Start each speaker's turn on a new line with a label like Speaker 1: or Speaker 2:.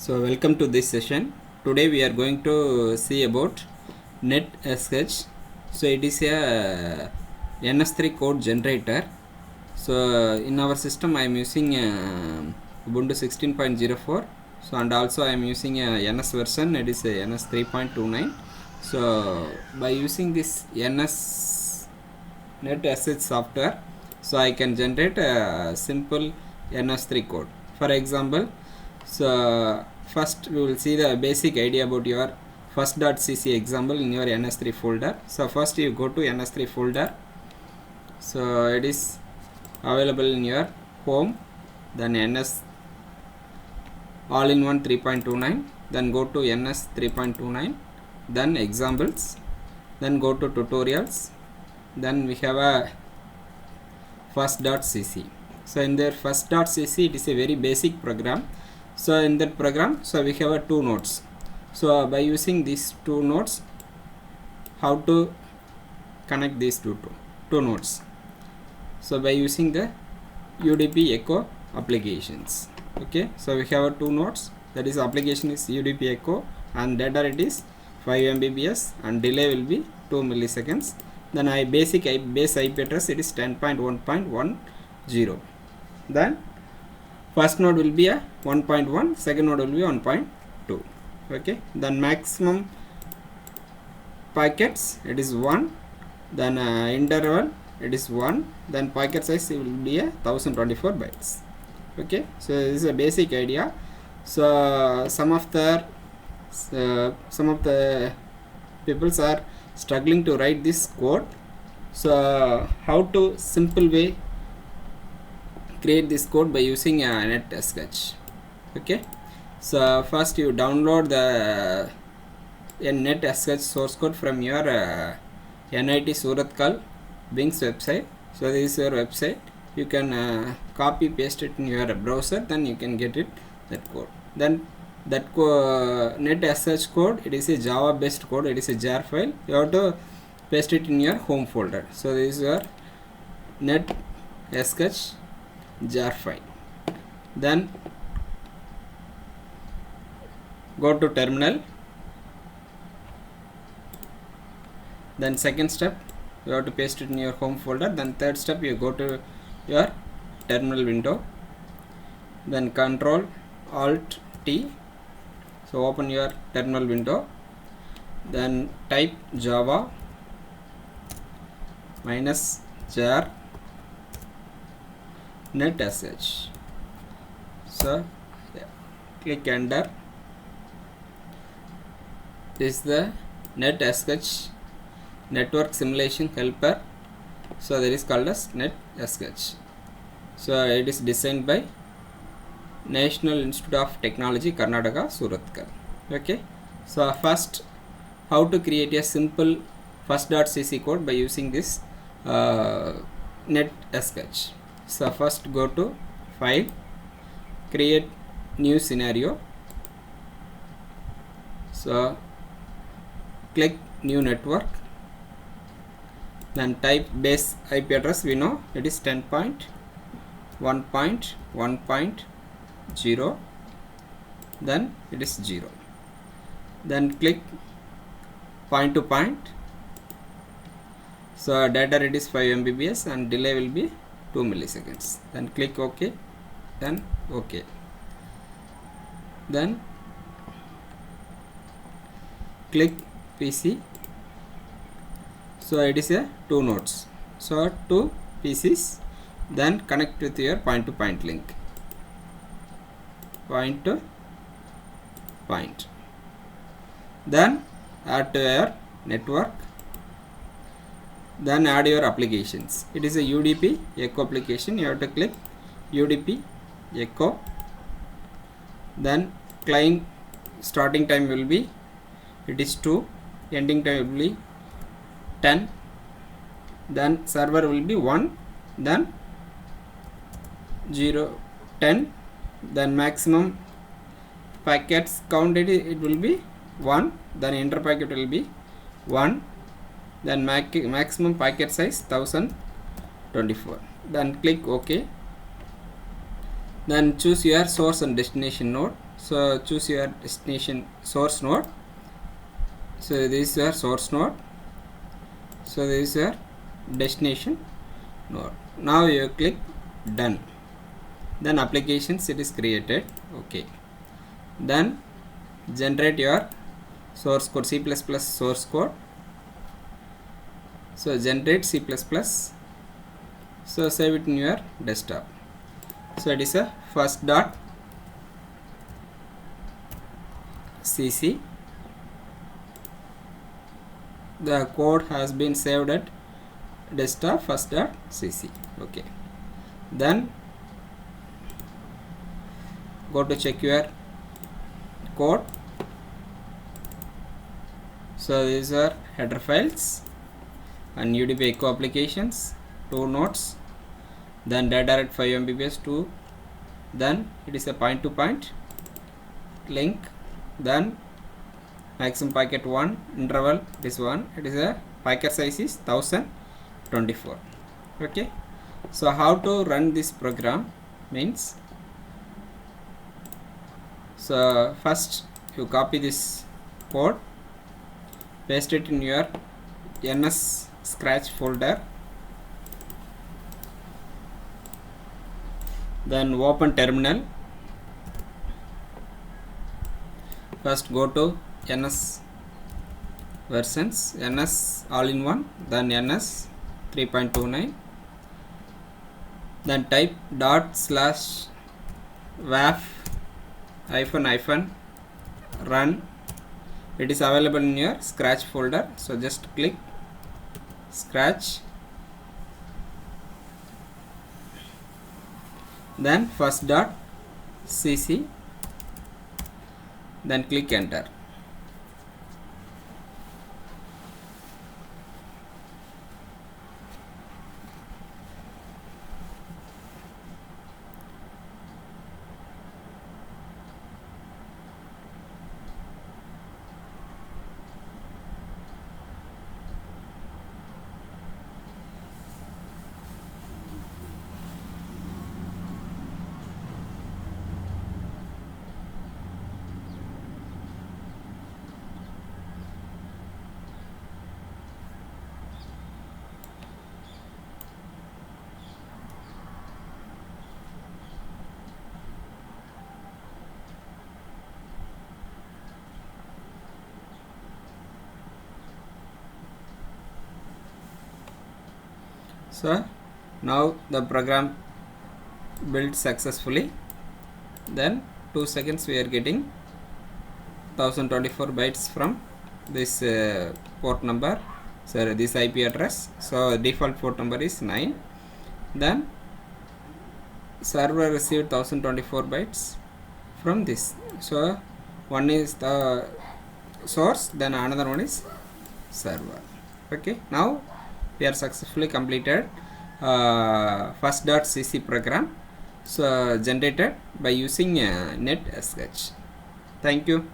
Speaker 1: So welcome to this session. Today we are going to see about NetSH. So it is a NS3 code generator. So in our system I am using Ubuntu 16.04. So and also I am using a NS version. It is a NS 3.29. So by using this NetSH software, so I can generate a simple NS3 code. For example, so first we will see the basic idea about your first.cc example in your NS3 folder. So first you go to NS3 folder. So it is available in your home, then NS all-in-one 3.29, then go to NS 3.29, then examples, then go to tutorials, then we have a first.cc. So in their first.cc it is a very basic program. So in that program, so we have two nodes. So by using these two nodes, how to connect these two nodes? So by using the UDP echo applications. Okay, so we have two nodes, that is application is UDP echo and data rate is 5 Mbps and delay will be 2 milliseconds. Then base IP address it is 10.1.10. Then first node will be a 1.1, second node will be 1.2. okay, then maximum packets it is 1, then interval it is 1, then packet size it will be a 1024 bytes. Okay, so this is a basic idea. So some of the peoples are struggling to write this code. So how to simple way create this code by using a NetSH. Okay, so first you download the NetSH source code from your NIT Surathkal Wings website. So this is your website. You can copy paste it in your browser, then you can get it that code. Then that NetSH code, it is a Java based code, it is a jar file. You have to paste it in your home folder. So this is your NetSH jar file. Then go to terminal. Then second step you have to paste it in your home folder. Then third step you go to your terminal window, then Control Alt T, so open your terminal window, then type Java -jar NetSH. So click enter. This is the NetSH network simulation helper. So that is called as NetSH. So it is designed by National Institute of Technology, Karnataka, Surathkal. Okay, so first how to create a simple first.cc code by using this NetSH. So first go to file, create new scenario. So click new network, then type base IP address. We know it is 10.1.1.0, then it is 0. Then click point to point. So data rate is 5 Mbps and delay will be 2 milliseconds. Then click OK, then OK. Then click PC. So it is a two nodes, so two PCs. Then connect with your point to point link, point to point. Then add to your network, then add your applications. It is a UDP echo application. You have to click UDP echo. Then client starting time will be it is 2, ending time will be 10, then server will be 1, then 0 10, then maximum packets counted it will be 1, then inter packet will be 1, then maximum packet size 1024. Then click OK. Then choose your source and destination node. So choose your destination source node. So this is your source node. So this is your destination node. Now you click done. Then applications it is created. Okay. Then generate your source code, C++ source code. So generate C++. So save it in your desktop. So it is a first.cc. The code has been saved at desktop first.cc. Okay. Then go to check your code. So these are header files and UDP echo applications, 2 nodes, then DataDirect 5 Mbps 2, then it is a point-to-point link, then maximum packet 1, interval it is 1, it is a packet size is 1024. Okay. So how to run this program means, so first you copy this code, paste it in your NS Scratch folder, then open terminal. First go to NS versions, NS all-in-one, then NS 3.29, then type /waf-run. It is available in your Scratch folder, so just click Scratch, then first.cc, then click enter. So now the program built successfully. Then 2 seconds we are getting 1024 bytes from this port number, so this IP address. So default port number is 9. Then server received 1024 bytes from this. So one is the source, then another one is server. Okay, now we are successfully completed first.cc program, so generated by using NetSH. Thank you.